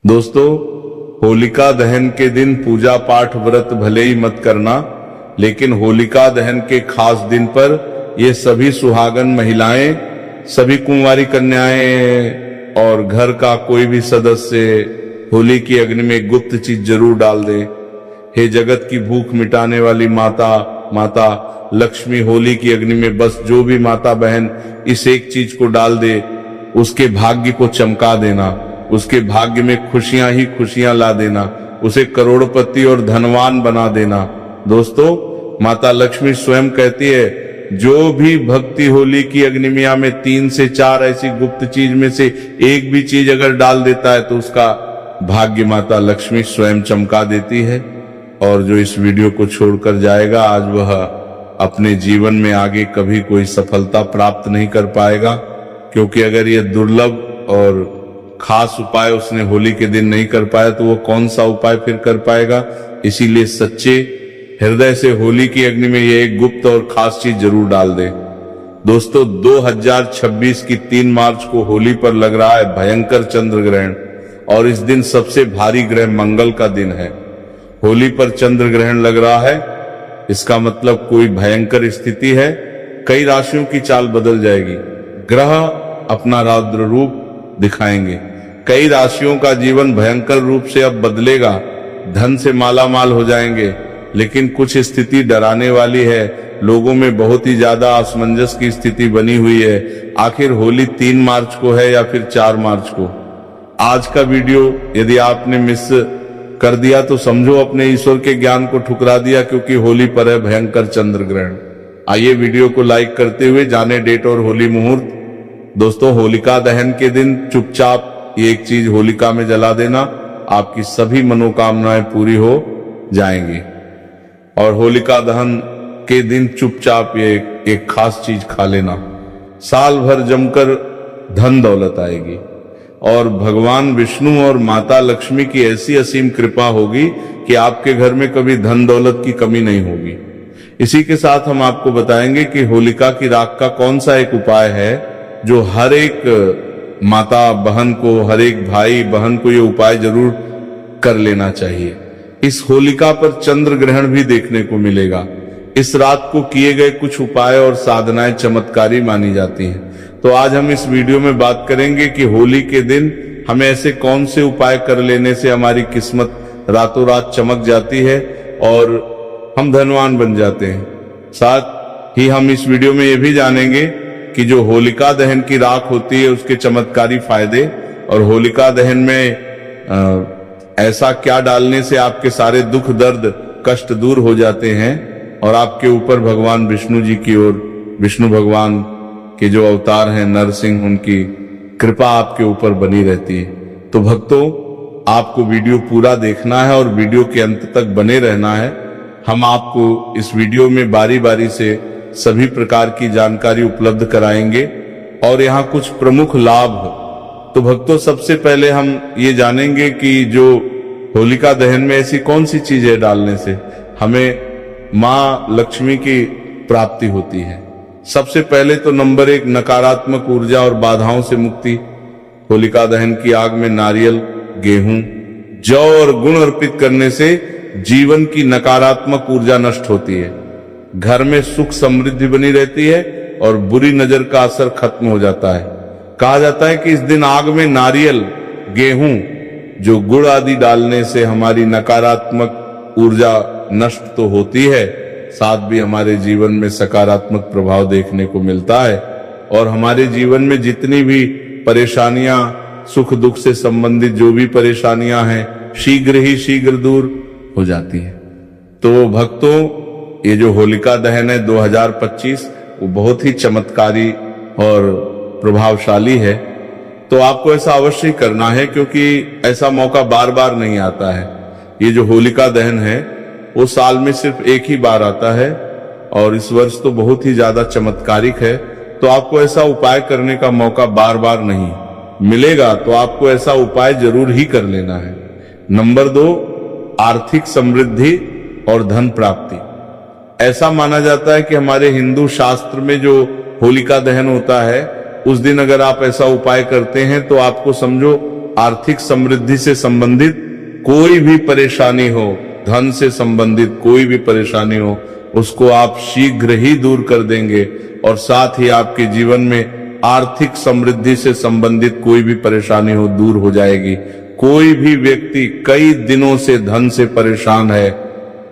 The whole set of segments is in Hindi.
दोस्तों, होलिका दहन के दिन पूजा पाठ व्रत भले ही मत करना, लेकिन होलिका दहन के खास दिन पर ये सभी सुहागन महिलाएं, सभी कुंवारी कन्याएं और घर का कोई भी सदस्य होली की अग्नि में गुप्त चीज जरूर डाल दे। हे जगत की भूख मिटाने वाली माता लक्ष्मी, होली की अग्नि में बस जो भी माता बहन इस एक चीज को डाल दे, उसके भाग्य को चमका देना, उसके भाग्य में खुशियां ही खुशियां ला देना, उसे करोड़पति और धनवान बना देना। दोस्तों, माता लक्ष्मी स्वयं कहती है, जो भी भक्ति होली की अग्निमिया में 3 से 4 ऐसी गुप्त चीज में से एक भी चीज अगर डाल देता है तो उसका भाग्य माता लक्ष्मी स्वयं चमका देती है। और जो इस वीडियो को छोड़कर जाएगा, आज वह अपने जीवन में आगे कभी कोई सफलता प्राप्त नहीं कर पाएगा, क्योंकि अगर यह दुर्लभ और खास उपाय उसने होली के दिन नहीं कर पाया तो वो कौन सा उपाय फिर कर पाएगा। इसीलिए सच्चे हृदय से होली की अग्नि में ये एक गुप्त और खास चीज जरूर डाल दे। दोस्तों, 2026 की 3 मार्च को होली पर लग रहा है भयंकर चंद्र ग्रहण, और इस दिन सबसे भारी ग्रह मंगल का दिन है। होली पर चंद्र ग्रहण लग रहा है, इसका मतलब कोई भयंकर स्थिति है। कई राशियों की चाल बदल जाएगी, ग्रह अपना रौद्र रूप दिखाएंगे। कई राशियों का जीवन भयंकर रूप से अब बदलेगा, धन से मालामाल हो जाएंगे। लेकिन कुछ स्थिति डराने वाली है, लोगों में बहुत ही ज्यादा असमंजस की स्थिति बनी हुई है। आखिर होली 3 मार्च को है या फिर 4 मार्च को? आज का वीडियो यदि आपने मिस कर दिया तो समझो अपने ईश्वर के ज्ञान को ठुकरा दिया, क्योंकि होली पर है भयंकर चंद्र ग्रहण। आइए वीडियो को लाइक करते हुए जाने डेट और होली मुहूर्त। दोस्तों, होलिका दहन के दिन चुपचाप एक चीज होलिका में जला देना, आपकी सभी मनोकामनाएं पूरी हो जाएंगी। और होलिका दहन के दिन चुपचाप ये एक खास चीज खा लेना, साल भर जमकर धन दौलत आएगी और भगवान विष्णु और माता लक्ष्मी की ऐसी असीम कृपा होगी कि आपके घर में कभी धन दौलत की कमी नहीं होगी। इसी के साथ हम आपको बताएंगे कि होलिका की राख का कौन सा एक उपाय है जो हर एक माता बहन को, हर एक भाई बहन को ये उपाय जरूर कर लेना चाहिए। इस होलिका पर चंद्र ग्रहण भी देखने को मिलेगा। इस रात को किए गए कुछ उपाय और साधनाएं चमत्कारी मानी जाती हैं। तो आज हम इस वीडियो में बात करेंगे कि होली के दिन हमें ऐसे कौन से उपाय कर लेने से हमारी किस्मत रातों रात चमक जाती है और हम धनवान बन जाते हैं। साथ ही हम इस वीडियो में ये भी जानेंगे कि जो होलिका दहन की राख होती है उसके चमत्कारी फायदे, और होलिका दहन में ऐसा क्या डालने से आपके सारे दुख दर्द कष्ट दूर हो जाते हैं और आपके ऊपर भगवान विष्णु जी की ओर, विष्णु भगवान के जो अवतार हैं नरसिंह, उनकी कृपा आपके ऊपर बनी रहती है। तो भक्तों, आपको वीडियो पूरा देखना है और वीडियो के अंत तक बने रहना है। हम आपको इस वीडियो में बारी बारी से सभी प्रकार की जानकारी उपलब्ध कराएंगे और यहाँ कुछ प्रमुख लाभ। तो भक्तों, सबसे पहले हम ये जानेंगे कि जो होलिका दहन में ऐसी कौन सी चीजें डालने से हमें माँ लक्ष्मी की प्राप्ति होती है। सबसे पहले तो नंबर 1, नकारात्मक ऊर्जा और बाधाओं से मुक्ति। होलिका दहन की आग में नारियल, गेहूं, जौ और गुड़ अर्पित करने से जीवन की नकारात्मक ऊर्जा नष्ट होती है, घर में सुख समृद्धि बनी रहती है और बुरी नजर का असर खत्म हो जाता है। कहा जाता है कि इस दिन आग में नारियल, गेहूं, जो गुड़ आदि डालने से हमारी नकारात्मक ऊर्जा नष्ट तो होती है, साथ भी हमारे जीवन में सकारात्मक प्रभाव देखने को मिलता है और हमारे जीवन में जितनी भी परेशानियां, सुख दुख से संबंधित जो भी परेशानियां हैं, शीघ्र ही शीघ्र दूर हो जाती है। तो भक्तों, ये जो होलिका दहन है 2025, वो बहुत ही चमत्कारी और प्रभावशाली है। तो आपको ऐसा अवश्य करना है, क्योंकि ऐसा मौका बार बार नहीं आता है। ये जो होलिका दहन है वो साल में सिर्फ एक ही बार आता है और इस वर्ष तो बहुत ही ज्यादा चमत्कारिक है। तो आपको ऐसा उपाय करने का मौका बार बार नहीं मिलेगा, तो आपको ऐसा उपाय जरूर ही कर लेना है। नंबर 2, आर्थिक समृद्धि और धन प्राप्ति। ऐसा माना जाता है कि हमारे हिंदू शास्त्र में जो होलिका दहन होता है, उस दिन अगर आप ऐसा उपाय करते हैं तो आपको समझो आर्थिक समृद्धि से संबंधित कोई भी परेशानी हो, धन से संबंधित कोई भी परेशानी हो, उसको आप शीघ्र ही दूर कर देंगे और साथ ही आपके जीवन में आर्थिक समृद्धि से संबंधित कोई भी परेशानी हो दूर हो जाएगी। कोई भी व्यक्ति कई दिनों से धन से परेशान है,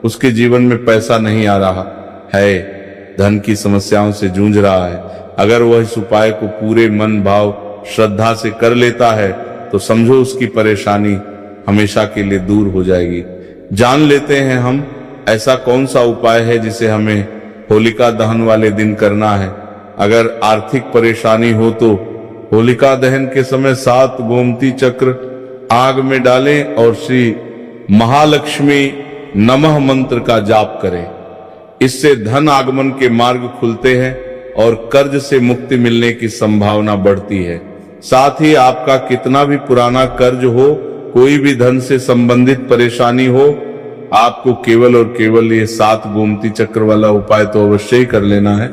उसके जीवन में पैसा नहीं आ रहा है, धन की समस्याओं से जूझ रहा है, अगर वह इस उपाय को पूरे मन भाव श्रद्धा से कर लेता है तो समझो उसकी परेशानी हमेशा के लिए दूर हो जाएगी। जान लेते हैं हम ऐसा कौन सा उपाय है जिसे हमें होलिका दहन वाले दिन करना है। अगर आर्थिक परेशानी हो तो होलिका दहन के समय 7 गोमती चक्र आग में डालें और श्री महालक्ष्मी नमः मंत्र का जाप करें। इससे धन आगमन के मार्ग खुलते हैं और कर्ज से मुक्ति मिलने की संभावना बढ़ती है। साथ ही आपका कितना भी पुराना कर्ज हो, कोई भी धन से संबंधित परेशानी हो, आपको केवल और केवल ये 7 गोमती चक्र वाला उपाय तो अवश्य ही कर लेना है।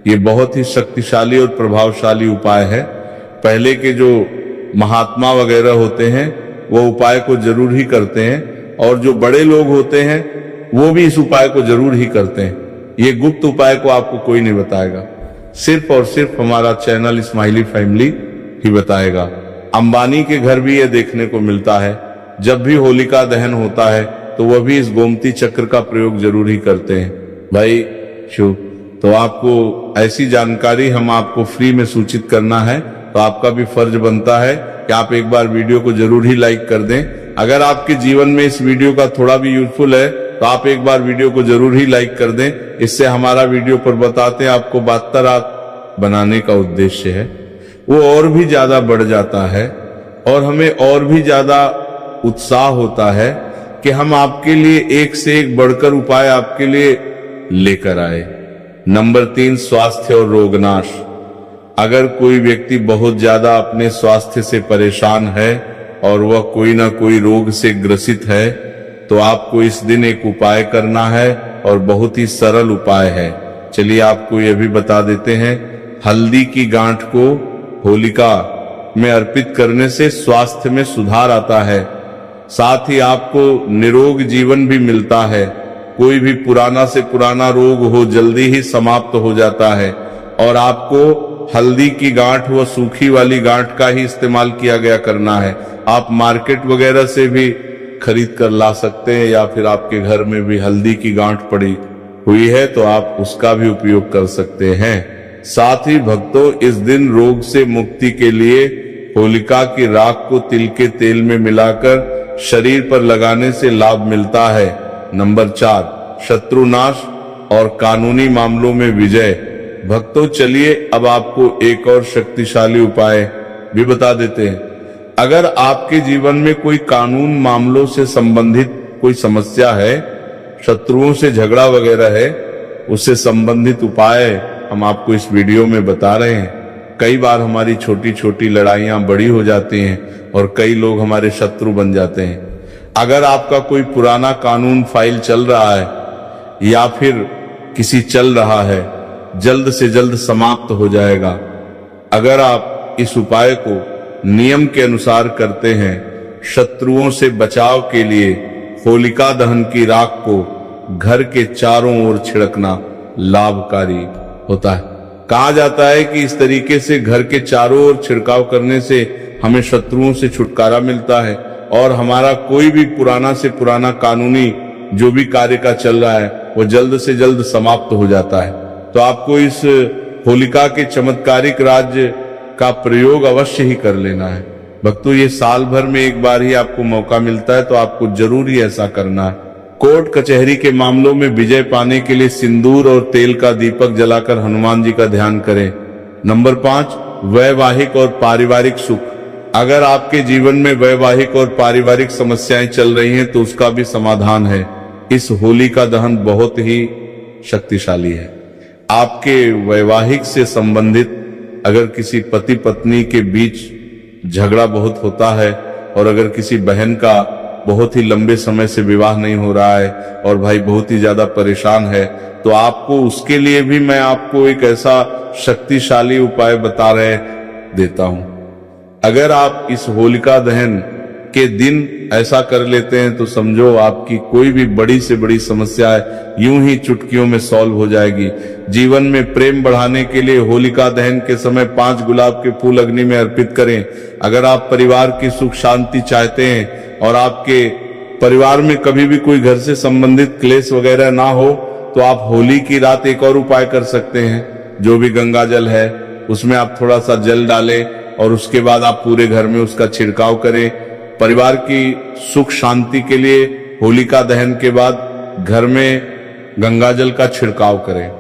ये बहुत ही शक्तिशाली और प्रभावशाली उपाय है। पहले के जो महात्मा वगैरह होते हैं वो उपाय को जरूर ही करते हैं और जो बड़े लोग होते हैं वो भी इस उपाय को जरूर ही करते हैं। ये गुप्त उपाय को आपको कोई नहीं बताएगा, सिर्फ और सिर्फ हमारा चैनल स्माइली फैमिली ही बताएगा। अंबानी के घर भी ये देखने को मिलता है, जब भी होलिका दहन होता है तो वह भी इस गोमती चक्र का प्रयोग जरूर ही करते हैं। भाई शुभ, तो आपको ऐसी जानकारी हम आपको फ्री में सूचित करना है, तो आपका भी फर्ज बनता है कि आप एक बार वीडियो को जरूर ही लाइक कर दें। अगर आपके जीवन में इस वीडियो का थोड़ा भी यूजफुल है तो आप एक बार वीडियो को जरूर ही लाइक कर दें। इससे हमारा वीडियो पर बताते हैं आपको 72 रात बनाने का उद्देश्य है वो और भी ज्यादा बढ़ जाता है और हमें और भी ज्यादा उत्साह होता है कि हम आपके लिए एक से एक बढ़कर उपाय आपके लिए लेकर आए। नंबर 3, स्वास्थ्य और रोगनाश। अगर कोई व्यक्ति बहुत ज्यादा अपने स्वास्थ्य से परेशान है और वह कोई ना कोई रोग से ग्रसित है तो आपको इस दिन एक उपाय करना है और बहुत ही सरल उपाय है। चलिए आपको यह भी बता देते हैं। हल्दी की गांठ को होलिका में अर्पित करने से स्वास्थ्य में सुधार आता है, साथ ही आपको निरोग जीवन भी मिलता है। कोई भी पुराना से पुराना रोग हो जल्दी ही समाप्त हो जाता है और आपको हल्दी की गांठ व सूखी वाली गांठ का ही इस्तेमाल किया गया करना है। आप मार्केट वगैरह से भी खरीद कर ला सकते हैं या फिर आपके घर में भी हल्दी की गांठ पड़ी हुई है तो आप उसका भी उपयोग कर सकते हैं। साथ ही भक्तों, इस दिन रोग से मुक्ति के लिए होलिका की राख को तिल के तेल में मिलाकर शरीर पर लगाने से लाभ मिलता है। नंबर 4, शत्रुनाश और कानूनी मामलों में विजय। भक्तों चलिए अब आपको एक और शक्तिशाली उपाय भी बता देते हैं। अगर आपके जीवन में कोई कानून मामलों से संबंधित कोई समस्या है, शत्रुओं से झगड़ा वगैरह है, उससे संबंधित उपाय हम आपको इस वीडियो में बता रहे हैं। कई बार हमारी छोटी छोटी लड़ाइयां बड़ी हो जाती हैं और कई लोग हमारे शत्रु बन जाते हैं। अगर आपका कोई पुराना कानून फाइल चल रहा है या फिर किसी चल रहा है, जल्द से जल्द समाप्त हो जाएगा। अगर आप इस उपाय को नियम के अनुसार करते हैं, शत्रुओं से बचाव के लिए होलिका दहन की राख को घर के चारों ओर छिड़कना लाभकारी होता है। कहा जाता है कि इस तरीके से घर के चारों ओर छिड़काव करने से हमें शत्रुओं से छुटकारा मिलता है और हमारा कोई भी पुराना से पुराना कानूनी जो भी कार्य का चल रहा है वो जल्द से जल्द समाप्त हो जाता है। तो आपको इस होलिका के चमत्कारिक राज्य का प्रयोग अवश्य ही कर लेना है। भक्तों, ये साल भर में एक बार ही आपको मौका मिलता है तो आपको जरूर ही ऐसा करना है। कोर्ट कचहरी के मामलों में विजय पाने के लिए सिंदूर और तेल का दीपक जलाकर हनुमान जी का ध्यान करें। नंबर 5, वैवाहिक और पारिवारिक सुख। अगर आपके जीवन में वैवाहिक और पारिवारिक समस्याएं चल रही हैं तो उसका भी समाधान है। इस होलिका दहन बहुत ही शक्तिशाली है। आपके वैवाहिक से संबंधित अगर किसी पति पत्नी के बीच झगड़ा बहुत होता है और अगर किसी बहन का बहुत ही लंबे समय से विवाह नहीं हो रहा है और भाई बहुत ही ज्यादा परेशान है, तो आपको उसके लिए भी मैं आपको एक ऐसा शक्तिशाली उपाय बता देता हूं। अगर आप इस होलिका दहन के दिन ऐसा कर लेते हैं तो समझो आपकी कोई भी बड़ी से बड़ी समस्या है यूं ही चुटकियों में सॉल्व हो जाएगी। जीवन में प्रेम बढ़ाने के लिए होलिका दहन के समय 5 गुलाब के फूल अग्नि में अर्पित करें। अगर आप परिवार की सुख शांति चाहते हैं और आपके परिवार में कभी भी कोई घर से संबंधित क्लेश वगैरह ना हो तो आप होली की रात एक और उपाय कर सकते हैं। जो भी गंगा जल है उसमें आप थोड़ा सा जल डालें और उसके बाद आप पूरे घर में उसका छिड़काव करें। परिवार की सुख शांति के लिए होलिका दहन के बाद घर में गंगा जल का छिड़काव करें।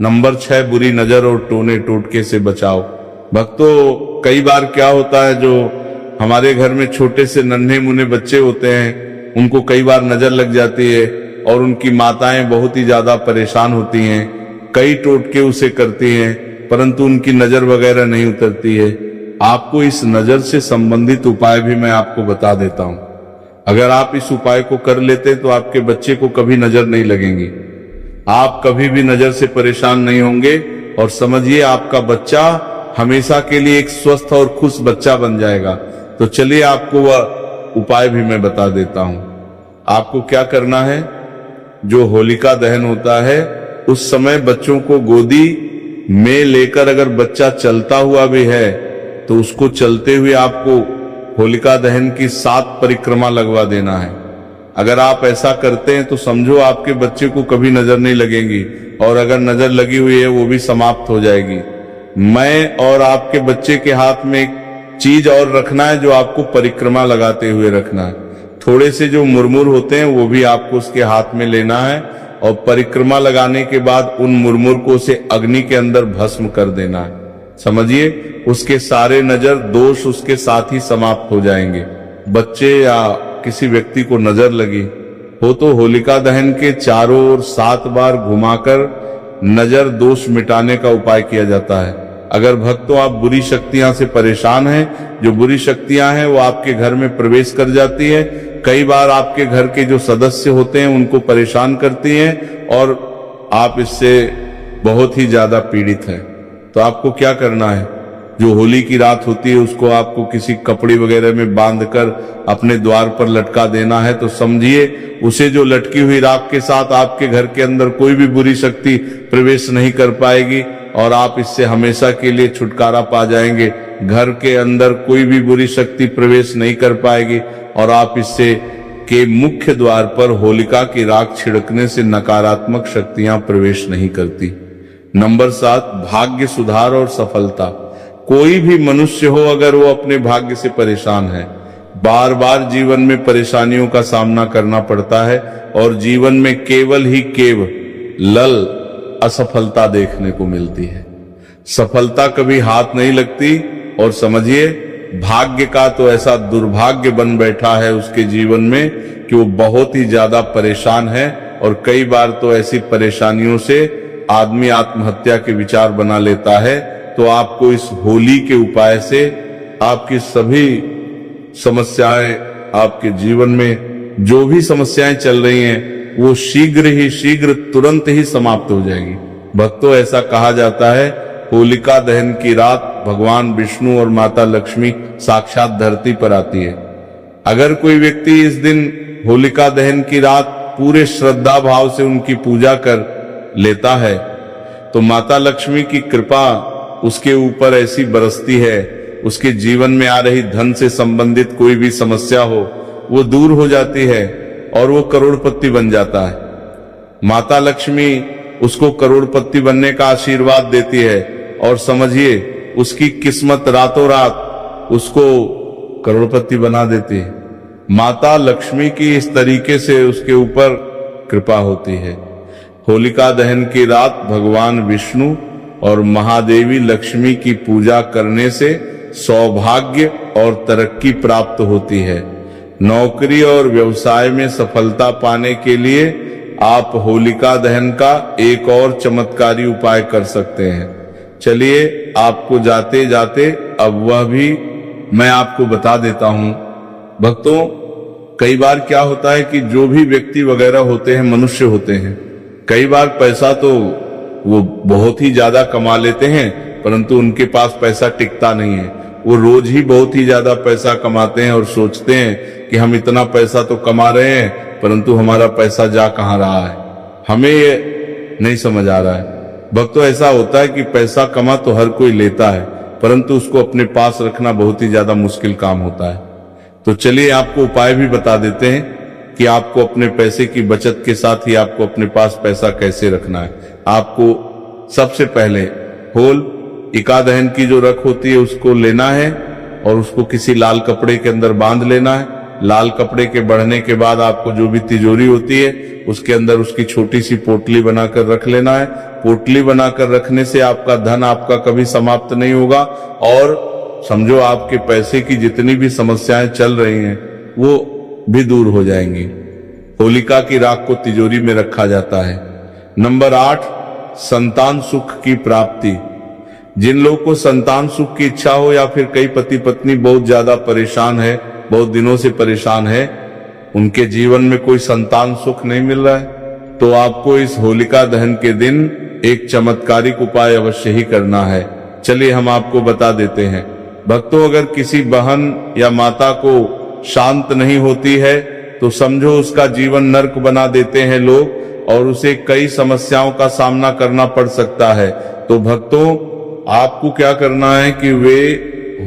नंबर 6, बुरी नजर और टोने टोटके से बचाओ। भक्तों, कई बार क्या होता है, जो हमारे घर में छोटे से नन्हे मुन्ने बच्चे होते हैं उनको कई बार नजर लग जाती है और उनकी माताएं बहुत ही ज्यादा परेशान होती हैं। कई टोटके उसे करती हैं परंतु उनकी नजर वगैरह नहीं उतरती है। आपको इस नजर से संबंधित उपाय भी मैं आपको बता देता हूं। अगर आप इस उपाय को कर लेते तो आपके बच्चे को कभी नजर नहीं लगेंगी, आप कभी भी नजर से परेशान नहीं होंगे और समझिए आपका बच्चा हमेशा के लिए एक स्वस्थ और खुश बच्चा बन जाएगा। तो चलिए आपको वह उपाय भी मैं बता देता हूं। आपको क्या करना है, जो होलिका दहन होता है उस समय बच्चों को गोदी में लेकर अगर बच्चा चलता हुआ भी है तो उसको चलते हुए आपको होलिका दहन की 7 परिक्रमा लगवा देना है। अगर आप ऐसा करते हैं तो समझो आपके बच्चे को कभी नजर नहीं लगेगी और अगर नजर लगी हुई है वो भी समाप्त हो जाएगी। मैं और आपके बच्चे के हाथ में एक चीज और रखना है जो आपको परिक्रमा लगाते हुए रखना है। थोड़े से जो मुरमुर होते हैं वो भी आपको उसके हाथ में लेना है और परिक्रमा लगाने के बाद उन मुरमुर को उसे अग्नि के अंदर भस्म कर देना है। समझिए उसके सारे नजर दोष उसके साथ ही समाप्त हो जाएंगे। बच्चे या किसी व्यक्ति को नजर लगी हो तो होलिका दहन के चारों ओर 7 बार घुमाकर नजर दोष मिटाने का उपाय किया जाता है। अगर भक्तों आप बुरी शक्तियां से परेशान हैं, जो बुरी शक्तियां हैं वो आपके घर में प्रवेश कर जाती है, कई बार आपके घर के जो सदस्य होते हैं उनको परेशान करती हैं और आप इससे बहुत ही ज्यादा पीड़ित हैं, तो आपको क्या करना है, जो होली की रात होती है उसको आपको किसी कपड़े वगैरह में बांधकर अपने द्वार पर लटका देना है। तो समझिए उसे जो लटकी हुई राख के साथ आपके घर के अंदर कोई भी बुरी शक्ति प्रवेश नहीं कर पाएगी और आप इससे हमेशा के लिए छुटकारा पा जाएंगे। घर के अंदर कोई भी बुरी शक्ति प्रवेश नहीं कर पाएगी और आप इससे के मुख्य द्वार पर होलिका की राख छिड़कने से नकारात्मक शक्तियां प्रवेश नहीं करती। नंबर 7, भाग्य सुधार और सफलता। कोई भी मनुष्य हो अगर वो अपने भाग्य से परेशान है, बार बार जीवन में परेशानियों का सामना करना पड़ता है और जीवन में केवल ही केवल असफलता देखने को मिलती है, सफलता कभी हाथ नहीं लगती। और समझिए भाग्य का तो ऐसा दुर्भाग्य बन बैठा है उसके जीवन में कि वो बहुत ही ज्यादा परेशान है और कई बार तो ऐसी परेशानियों से आदमी आत्महत्या के विचार बना लेता है। तो आपको इस होली के उपाय से आपकी सभी समस्याएं, आपके जीवन में जो भी समस्याएं चल रही हैं वो शीघ्र तुरंत ही समाप्त हो जाएगी। भक्तों, ऐसा कहा जाता है होलिका दहन की रात भगवान विष्णु और माता लक्ष्मी साक्षात धरती पर आती है। अगर कोई व्यक्ति इस दिन होलिका दहन की रात पूरे श्रद्धा भाव से उनकी पूजा कर लेता है तो माता लक्ष्मी की कृपा उसके ऊपर ऐसी बरसती है, उसके जीवन में आ रही धन से संबंधित कोई भी समस्या हो वो दूर हो जाती है और वो करोड़पति बन जाता है। माता लक्ष्मी उसको करोड़पति बनने का आशीर्वाद देती है और समझिए उसकी किस्मत रातों रात उसको करोड़पति बना देती है। माता लक्ष्मी की इस तरीके से उसके ऊपर कृपा होती है। होलिका दहन की रात भगवान विष्णु और महादेवी लक्ष्मी की पूजा करने से सौभाग्य और तरक्की प्राप्त होती है। नौकरी और व्यवसाय में सफलता पाने के लिए आप होलिका दहन का एक और चमत्कारी उपाय कर सकते हैं। चलिए आपको जाते जाते अब वह भी मैं आपको बता देता हूं। भक्तों, कई बार क्या होता है कि जो भी व्यक्ति वगैरह होते हैं, मनुष्य होते हैं, कई बार पैसा तो वो बहुत ही ज्यादा कमा लेते हैं परंतु उनके पास पैसा टिकता नहीं है। वो रोज ही बहुत ही ज्यादा पैसा कमाते हैं और सोचते हैं कि हम इतना पैसा तो कमा रहे हैं, परंतु हमारा पैसा जा कहां रहा है, हमें ये नहीं समझ आ रहा है। भक्तों, ऐसा होता है कि पैसा कमा तो हर कोई लेता है, परंतु उसको अपने पास रखना बहुत ही ज्यादा मुश्किल काम होता है। तो चलिए आपको उपाय भी बता देते हैं कि आपको अपने पैसे की बचत के साथ ही आपको अपने पास पैसा कैसे रखना है। आपको सबसे पहले होल एकादहन की जो रख होती है उसको लेना है और उसको किसी लाल कपड़े के अंदर बांध लेना है। लाल कपड़े के बढ़ने के बाद आपको जो भी तिजोरी होती है उसके अंदर उसकी छोटी सी पोटली बनाकर रख लेना है। पोटली बनाकर रखने से आपका धन आपका कभी समाप्त नहीं होगा और समझो आपके पैसे की जितनी भी समस्याएं चल रही हैं वो भी दूर हो जाएंगी। होलिका की राख को तिजोरी में रखा जाता है। नंबर 8, संतान सुख की प्राप्ति। जिन लोगों को संतान सुख की इच्छा हो या फिर कई पति पत्नी बहुत ज्यादा परेशान है, बहुत दिनों से परेशान है, उनके जीवन में कोई संतान सुख नहीं मिल रहा है, तो आपको इस होलिका दहन के दिन एक चमत्कारिक उपाय अवश्य ही करना है। चलिए हम आपको बता देते हैं। भक्तों, अगर किसी बहन या माता को शांत नहीं होती है तो समझो उसका जीवन नर्क बना देते हैं लोग और उसे कई समस्याओं का सामना करना पड़ सकता है। तो भक्तों, आपको क्या करना है कि वे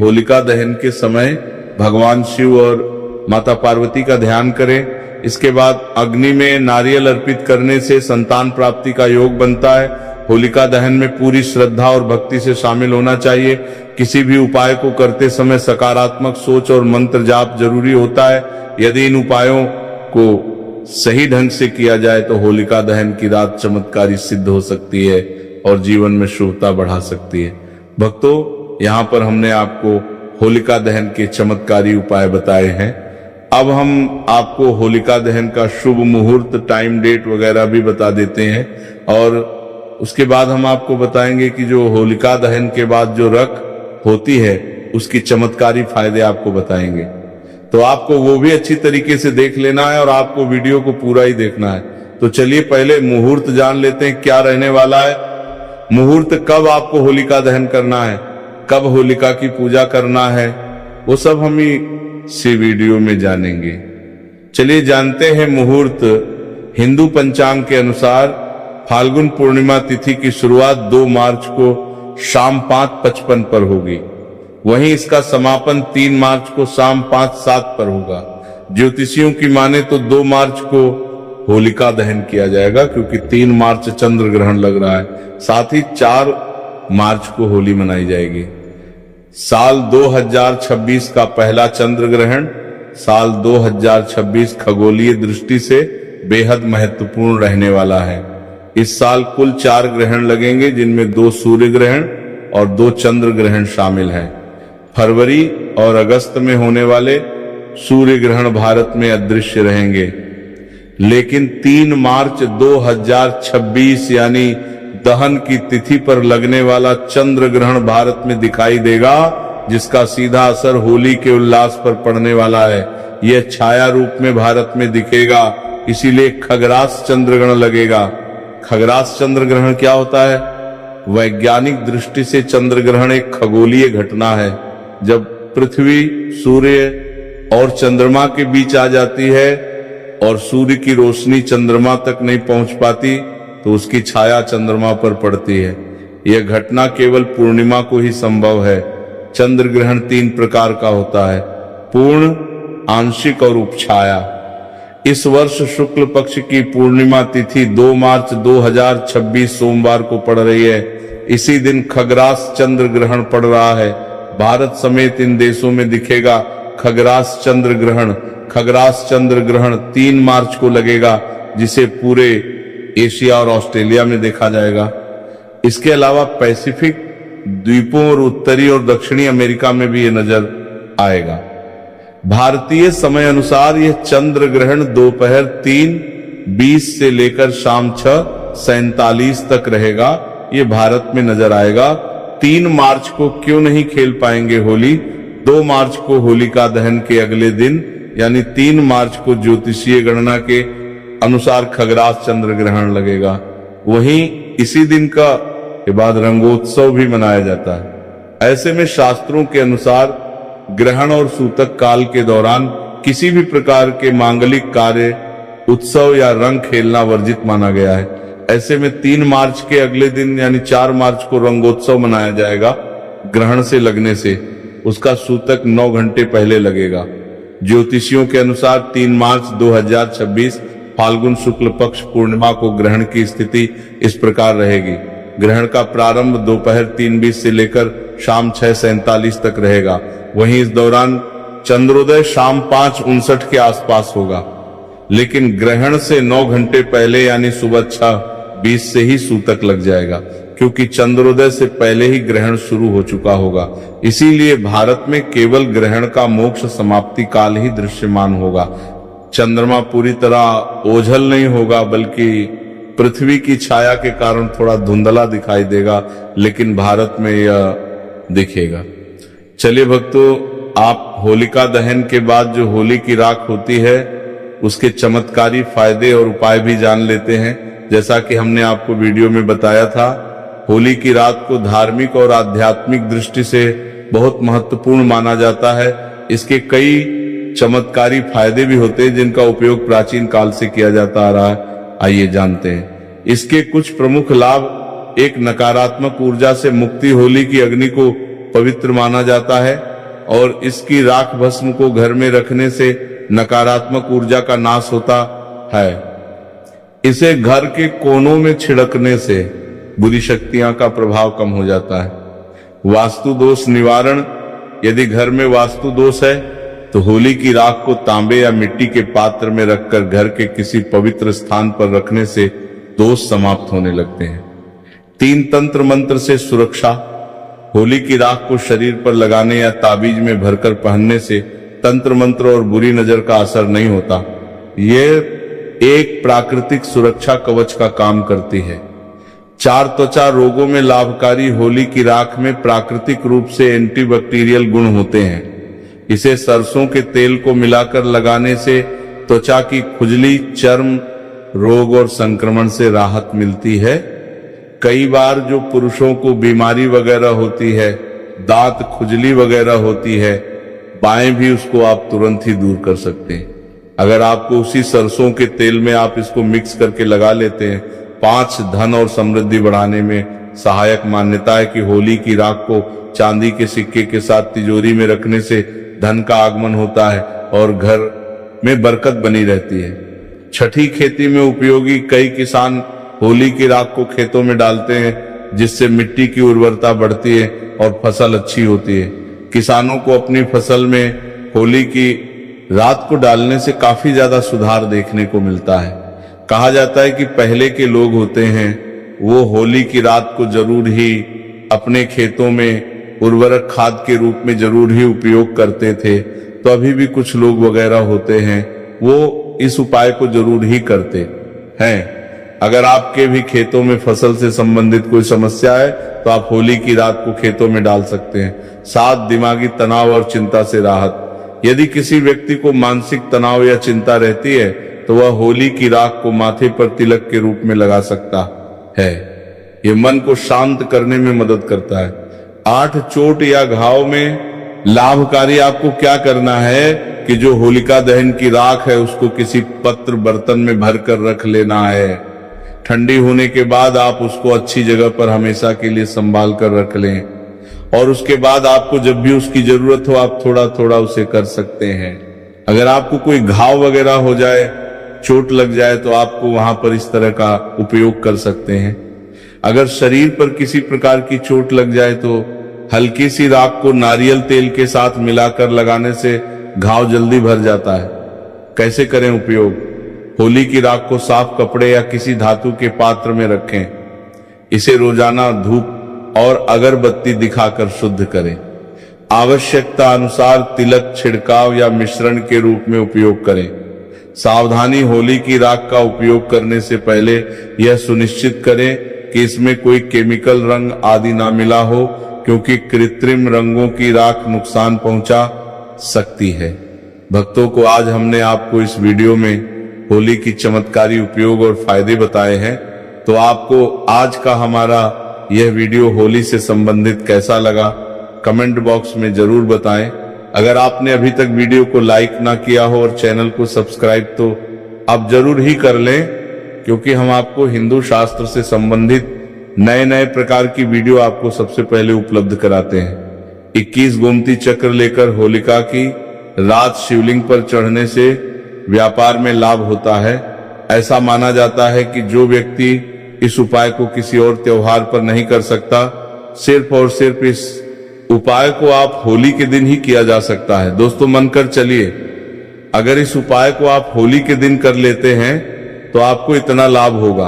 होलिका दहन के समय भगवान शिव और माता पार्वती का ध्यान करें। इसके बाद अग्नि में नारियल अर्पित करने से संतान प्राप्ति का योग बनता है। होलिका दहन में पूरी श्रद्धा और भक्ति से शामिल होना चाहिए। किसी भी उपाय को करते समय सकारात्मक सोच और मंत्र जाप जरूरी होता है। यदि इन उपायों को सही ढंग से किया जाए तो होलिका दहन की रात चमत्कारी सिद्ध हो सकती है और जीवन में शुभता बढ़ा सकती है। भक्तों, यहाँ पर हमने आपको होलिका दहन के चमत्कारी उपाय बताए हैं। अब हम आपको होलिका दहन का शुभ मुहूर्त, टाइम, डेट वगैरह भी बता देते हैं और उसके बाद हम आपको बताएंगे कि जो होलिका दहन के बाद जो रख होती है उसकी चमत्कारी फायदे आपको बताएंगे। तो आपको वो भी अच्छी तरीके से देख लेना है और आपको वीडियो को पूरा ही देखना है। तो चलिए पहले मुहूर्त जान लेते हैं क्या रहने वाला है। मुहूर्त कब आपको होलिका दहन करना है, कब होलिका की पूजा करना है, वो सब हम इसी वीडियो में जानेंगे। चलिए जानते हैं मुहूर्त। हिंदू पंचांग के अनुसार फाल्गुन पूर्णिमा तिथि की शुरुआत 2 मार्च को शाम 5:55 पर होगी। वहीं इसका समापन 3 मार्च को शाम 5:07 पर होगा। ज्योतिषियों की माने तो 2 मार्च को होलिका दहन किया जाएगा क्योंकि 3 मार्च चंद्र ग्रहण लग रहा है। साथ ही 4 मार्च को होली मनाई जाएगी। साल 2026 का पहला चंद्र ग्रहण साल 2026 खगोलीय दृष्टि से बेहद महत्वपूर्ण रहने वाला है। इस साल कुल 4 ग्रहण लगेंगे जिनमें 2 सूर्य ग्रहण और 2 चंद्र ग्रहण शामिल हैं। फरवरी और अगस्त में होने वाले सूर्य ग्रहण भारत में अदृश्य रहेंगे, लेकिन 3 मार्च 2026 यानी दहन की तिथि पर लगने वाला चंद्र ग्रहण भारत में दिखाई देगा, जिसका सीधा असर होली के उल्लास पर पड़ने वाला है। यह छाया रूप में भारत में दिखेगा, इसीलिए खगरास चंद्र ग्रहण लगेगा। खगरास चंद्र ग्रहण क्या होता है? वैज्ञानिक दृष्टि से चंद्र ग्रहण एक खगोलीय घटना है। जब पृथ्वी, सूर्य और चंद्रमा के बीच आ जाती है और सूर्य की रोशनी चंद्रमा तक नहीं पहुंच पाती तो उसकी छाया चंद्रमा पर पड़ती है। यह घटना केवल पूर्णिमा को ही संभव है। चंद्र ग्रहण 3 प्रकार का होता है, पूर्ण, आंशिक और उपछाया। इस वर्ष शुक्ल पक्ष की पूर्णिमा तिथि 2 मार्च 2026 सोमवार को पड़ रही है। इसी दिन खगरास चंद्र ग्रहण पड़ रहा है। भारत समेत इन देशों में दिखेगा खगरास चंद्र ग्रहण। खगरास चंद्र ग्रहण 3 मार्च को लगेगा, जिसे पूरे एशिया और ऑस्ट्रेलिया में देखा जाएगा। इसके अलावा पैसिफिक द्वीपों और उत्तरी और दक्षिणी अमेरिका में भी ये नजर आएगा। भारतीय समय अनुसार यह चंद्र ग्रहण दोपहर 3:20 से लेकर शाम 6:47 तक रहेगा। ये भारत में नजर आएगा। 3 मार्च को क्यों नहीं खेल पाएंगे होली? 2 मार्च को होलिका दहन के अगले दिन यानी 3 मार्च को ज्योतिषीय गणना के अनुसार खगरास चंद्र ग्रहण लगेगा। वहीं इसी दिन के बाद रंगोत्सव भी मनाया जाता है। ऐसे में शास्त्रों के अनुसार ग्रहण और सूतक काल के दौरान किसी भी प्रकार के मांगलिक कार्य, उत्सव या रंग खेलना वर्जित माना गया है। ऐसे में 3 मार्च के अगले दिन यानी 4 मार्च को रंगोत्सव मनाया जाएगा। ग्रहण से लगने से उसका सूतक 9 घंटे पहले लगेगा। ज्योतिषियों के अनुसार 3 मार्च 2026 फाल्गुन शुक्ल पक्ष पूर्णिमा को ग्रहण की स्थिति इस प्रकार रहेगी। ग्रहण का प्रारंभ दोपहर 3:20 से लेकर शाम 6:47 तक रहेगा। वहीं इस दौरान चंद्रोदय शाम 5:59 के आसपास होगा। लेकिन ग्रहण से 9 घंटे पहले यानी सुबह 6:20 से ही सूतक लग जाएगा, क्योंकि चंद्रोदय से पहले ही ग्रहण शुरू हो चुका होगा। इसीलिए भारत में केवल ग्रहण का मोक्ष समाप्ति काल ही दृश्यमान होगा। चंद्रमा पूरी तरह ओझल नहीं होगा, बल्कि पृथ्वी की छाया के कारण थोड़ा धुंधला दिखाई देगा, लेकिन भारत में यह दिखेगा। चलिए भक्तों, आप होलिका दहन के बाद जो होली की राख होती है उसके चमत्कारी फायदे और उपाय भी जान लेते हैं। जैसा कि हमने आपको वीडियो में बताया था, होली की रात को धार्मिक और आध्यात्मिक दृष्टि से बहुत महत्वपूर्ण माना जाता है। इसके कई चमत्कारी फायदे भी होते हैं जिनका उपयोग प्राचीन काल से किया जाता आ रहा है। आइए जानते हैं इसके कुछ प्रमुख लाभ। एक, नकारात्मक ऊर्जा से मुक्ति। होली की अग्नि को पवित्र माना जाता है और इसकी राख भस्म को घर में रखने से नकारात्मक ऊर्जा का नाश होता है। इसे घर के कोनों में छिड़कने से बुरी शक्तियां का प्रभाव कम हो जाता है। वास्तु दोष निवारण। यदि घर में वास्तु दोष है तो होली की राख को तांबे या मिट्टी के पात्र में रखकर घर के किसी पवित्र स्थान पर रखने से दोष समाप्त होने लगते हैं। 3, तंत्र मंत्र से सुरक्षा। होली की राख को शरीर पर लगाने या ताबीज में भरकर पहनने से तंत्र मंत्र और बुरी नजर का असर नहीं होता। यह एक प्राकृतिक सुरक्षा कवच का काम करती है। 4, त्वचा रोगों में लाभकारी। होली की राख में प्राकृतिक रूप से एंटीबैक्टीरियल गुण होते हैं। इसे सरसों के तेल को मिलाकर लगाने से त्वचा की खुजली, चर्म रोग और संक्रमण से राहत मिलती है। कई बार जो पुरुषों को बीमारी वगैरह होती है, दांत खुजली वगैरह होती है, बाएं भी उसको आप तुरंत ही दूर कर सकते हैं। अगर आपको उसी सरसों के तेल में आप इसको मिक्स करके लगा लेते हैं। 5, धन और समृद्धि बढ़ाने में सहायक। मान्यता है कि होली की राख को चांदी के सिक्के के साथ तिजोरी में रखने से धन का आगमन होता है और घर में बरकत बनी रहती है। छठी, खेती में उपयोगी। कई किसान होली की राख को खेतों में डालते हैं, जिससे मिट्टी की उर्वरता बढ़ती है और फसल अच्छी होती है। किसानों को अपनी फसल में होली की रात को डालने से काफी ज्यादा सुधार देखने को मिलता है। कहा जाता है कि पहले के लोग होते हैं वो होली की रात को जरूर ही अपने खेतों में उर्वरक खाद के रूप में जरूर ही उपयोग करते थे। तो अभी भी कुछ लोग वगैरह होते हैं वो इस उपाय को जरूर ही करते हैं। अगर आपके भी खेतों में फसल से संबंधित कोई समस्या है तो आप होली की रात को खेतों में डाल सकते हैं। 7, दिमागी तनाव और चिंता से राहत। यदि किसी व्यक्ति को मानसिक तनाव या चिंता रहती है तो वह होली की राख को माथे पर तिलक के रूप में लगा सकता है। यह मन को शांत करने में मदद करता है। 8, चोट या घाव में लाभकारी। आपको क्या करना है कि जो होलिका दहन की राख है उसको किसी पत्र बर्तन में भरकर रख लेना है। ठंडी होने के बाद आप उसको अच्छी जगह पर हमेशा के लिए संभाल कर रख लें और उसके बाद आपको जब भी उसकी जरूरत हो आप थोड़ा थोड़ा उसे कर सकते हैं। अगर आपको कोई घाव वगैरह हो जाए, चोट लग जाए तो आपको वहां पर इस तरह का उपयोग कर सकते हैं। अगर शरीर पर किसी प्रकार की चोट लग जाए तो हल्की सी राख को नारियल तेल के साथ मिलाकर लगाने से घाव जल्दी भर जाता है। कैसे करें उपयोग? होली की राख को साफ कपड़े या किसी धातु के पात्र में रखें। इसे रोजाना धूप और अगरबत्ती दिखाकर शुद्ध करें। आवश्यकता अनुसार तिलक, छिड़काव या मिश्रण के रूप में उपयोग करें। सावधानी, होली की राख का उपयोग करने से पहले यह सुनिश्चित करें कि इसमें कोई केमिकल रंग आदि ना मिला हो, क्योंकि कृत्रिम रंगों की राख नुकसान पहुंचा सकती है। भक्तों को आज हमने आपको इस वीडियो में होली की चमत्कारी उपयोग और फायदे बताए हैं। तो आपको आज का हमारा यह वीडियो होली से संबंधित कैसा लगा कमेंट बॉक्स में जरूर बताएं। अगर आपने अभी तक वीडियो को लाइक ना किया हो और चैनल को सब्सक्राइब तो आप जरूर ही कर लें, क्योंकि हम आपको हिंदू शास्त्र से संबंधित नए नए प्रकार की वीडियो आपको सबसे पहले उपलब्ध कराते हैं। 21 गोमती चक्र लेकर होलिका की रात शिवलिंग पर चढ़ने से व्यापार में लाभ होता है। ऐसा माना जाता है कि जो व्यक्ति इस उपाय को किसी और त्योहार पर नहीं कर सकता, सिर्फ और सिर्फ इस उपाय को आप होली के दिन ही किया जा सकता है। दोस्तों मानकर चलिए, अगर इस उपाय को आप होली के दिन कर लेते हैं तो आपको इतना लाभ होगा।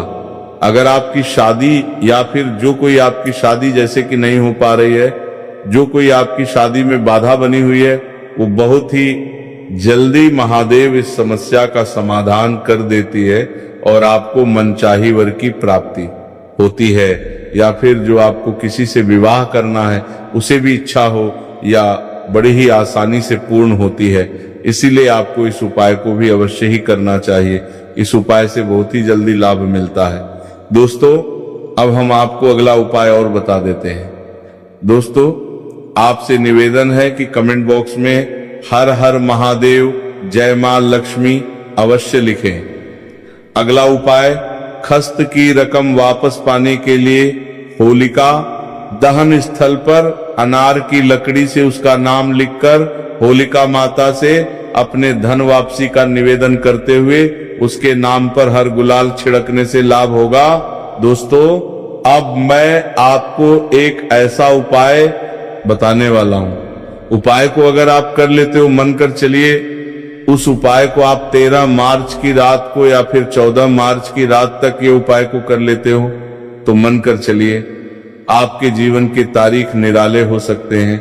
अगर आपकी शादी या फिर जो कोई आपकी शादी जैसे कि नहीं हो पा रही है, जो कोई आपकी शादी में बाधा बनी हुई है, वो बहुत ही जल्दी महादेव इस समस्या का समाधान कर देती है और आपको मनचाही वर की प्राप्ति होती है। या फिर जो आपको किसी से विवाह करना है उसे भी इच्छा हो या बड़ी ही आसानी से पूर्ण होती है। इसीलिए आपको इस उपाय को भी अवश्य ही करना चाहिए। इस उपाय से बहुत ही जल्दी लाभ मिलता है। दोस्तों अब हम आपको अगला उपाय और बता देते हैं। दोस्तों आपसे निवेदन है कि कमेंट बॉक्स में हर हर महादेव, जय मां लक्ष्मी अवश्य लिखें। अगला उपाय, खस्त की रकम वापस पाने के लिए होलिका दहन स्थल पर अनार की लकड़ी से उसका नाम लिखकर होलिका माता से अपने धन वापसी का निवेदन करते हुए उसके नाम पर हर गुलाल छिड़कने से लाभ होगा। दोस्तों अब मैं आपको एक ऐसा उपाय बताने वाला हूं। उपाय को अगर आप कर लेते हो, मन कर चलिए, उस उपाय को आप 13 मार्च की रात को या फिर 14 मार्च की रात तक ये उपाय को कर लेते हो तो मन कर चलिए आपके जीवन के तारीख निराले हो सकते हैं।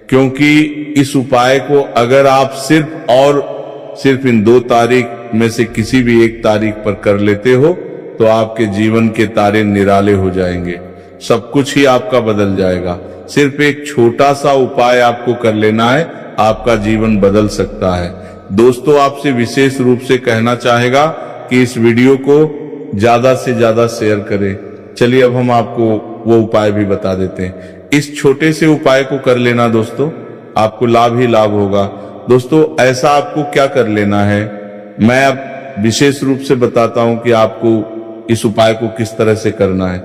क्योंकि इस उपाय को अगर आप सिर्फ इन 2 तारीख में से किसी भी एक तारीख पर कर लेते हो तो आपके जीवन के तारे निराले हो जाएंगे, सब कुछ ही आपका बदल जाएगा। सिर्फ एक छोटा सा उपाय आपको कर लेना है, आपका जीवन बदल सकता है। दोस्तों आपसे विशेष रूप से कहना चाहेगा कि इस वीडियो को ज्यादा से ज्यादा शेयर करें। चलिए अब हम आपको वो उपाय भी बता देते हैं। इस छोटे से उपाय को कर लेना दोस्तों, आपको लाभ ही लाभ होगा। दोस्तों ऐसा आपको क्या कर लेना है, मैं अब विशेष रूप से बताता हूं कि आपको इस उपाय को किस तरह से करना है।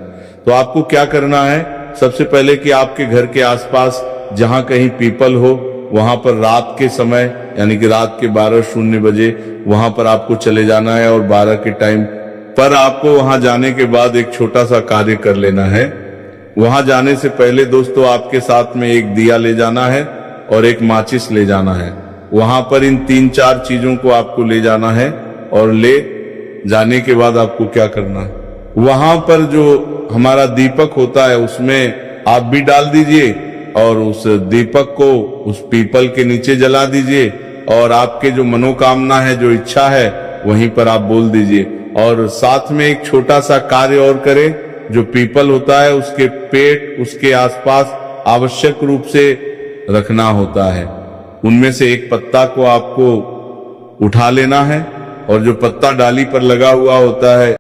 तो आपको क्या करना है, सबसे पहले कि आपके घर के आसपास जहां कहीं पीपल हो, वहां पर रात के समय यानी कि रात के 12:00 बजे वहां पर आपको चले जाना है और 12 के टाइम पर आपको वहां जाने के बाद एक छोटा सा कार्य कर लेना है। वहां जाने से पहले दोस्तों आपके साथ में एक दिया ले जाना है और एक माचिस ले जाना है। वहां पर इन 3-4 चीजों को आपको ले जाना है और ले जाने के बाद आपको क्या करना है, वहां पर जो हमारा दीपक होता है उसमें आप भी डाल दीजिए और उस दीपक को उस पीपल के नीचे जला दीजिए और आपके जो मनोकामना है, जो इच्छा है, वहीं पर आप बोल दीजिए। और साथ में एक छोटा सा कार्य और करें, जो पीपल होता है उसके पेट उसके आसपास आवश्यक रूप से रखना होता है। उनमें से एक पत्ता को आपको उठा लेना है और जो पत्ता डाली पर लगा हुआ होता है